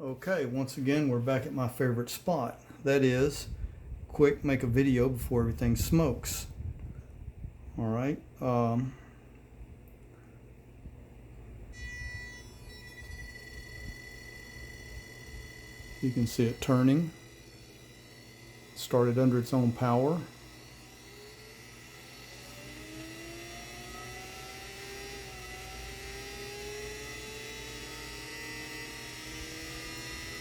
Okay, once again, we're back at my favorite spot. That is, quick, make a video before everything smokes. All right. You can see it turning. Started under its own power.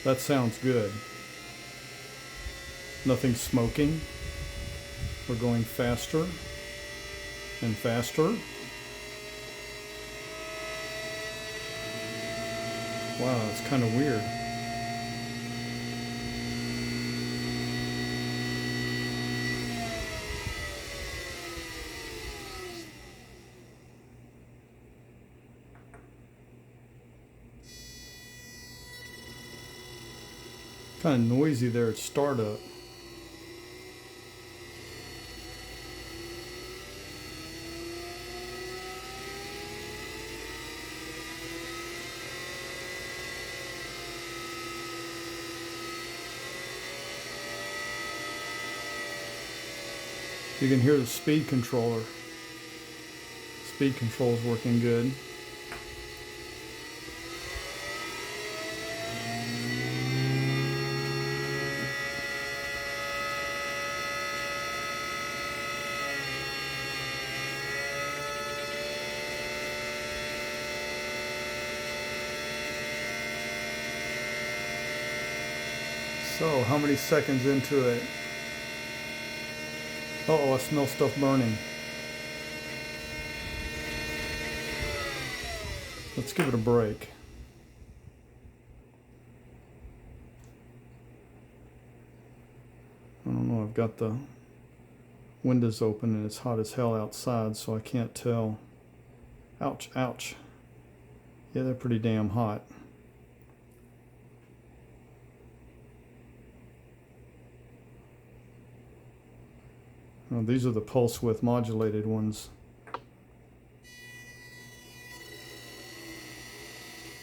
That sounds good. Nothing's smoking. We're going faster and faster. Wow, it's kind of weird. Kind of noisy there at startup. You can hear the speed controller. Speed control's working good. So, how many seconds into it? Uh-oh, I smell stuff burning. Let's give it a break. I don't know, I've got the windows open and it's hot as hell outside, so I can't tell. Ouch, ouch. Yeah, they're pretty damn hot. Oh, these are the pulse width modulated ones.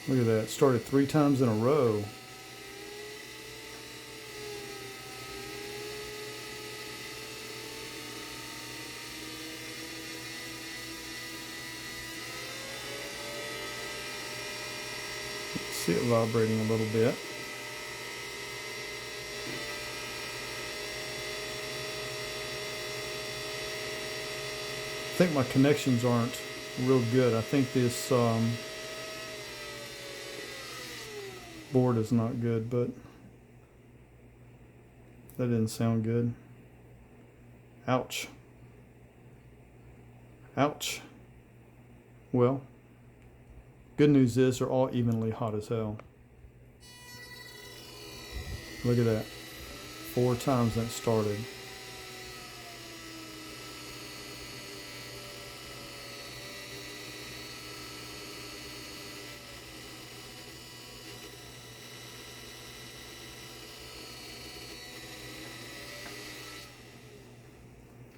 Look at that, it started 3 times in a row. See it vibrating a little bit. I think my connections aren't real good. I think this board is not good, but that didn't sound good. Ouch. Ouch. Well, good news is they're all evenly hot as hell. Look at that. 4 times that started.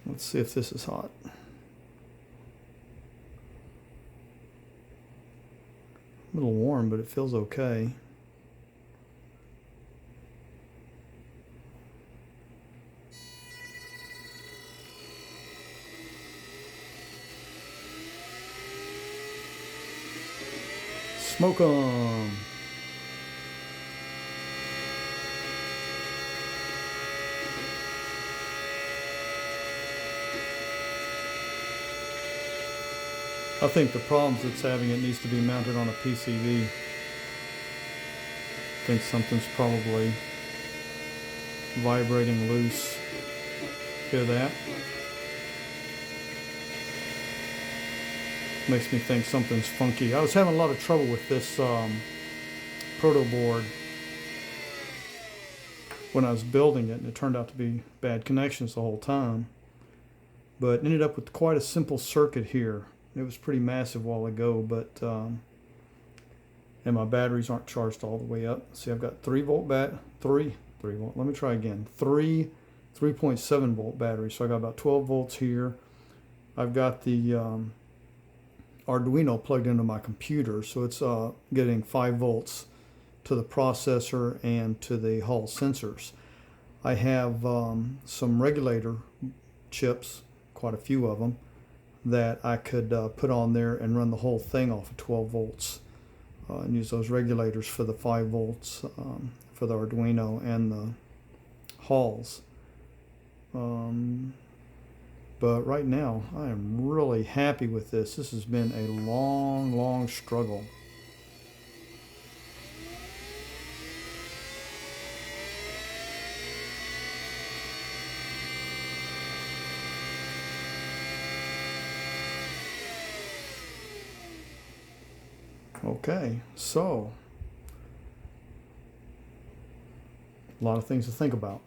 Let's see if this is hot. A little warm, but it feels okay. Smoke 'em. I think the problems it's having, it needs to be mounted on a PCB. I think something's probably vibrating loose. Hear that? Makes me think something's funky. I was having a lot of trouble with this proto board when I was building it, and it turned out to be bad connections the whole time. But ended up with quite a simple circuit here. It was pretty massive a while ago, but and my batteries aren't charged all the way up. See, I've got 3 volt 3 volt. Let me try again. 3.7 volt batteries. So I got about 12 volts here. I've got the Arduino plugged into my computer, so it's getting 5 volts to the processor and to the Hall sensors. I have some regulator chips, quite a few of them, that I could put on there and run the whole thing off of 12 volts and use those regulators for the 5 volts for the Arduino and the Halls. But right now I am really happy with this. This has been a long struggle. Okay, so a lot of things to think about.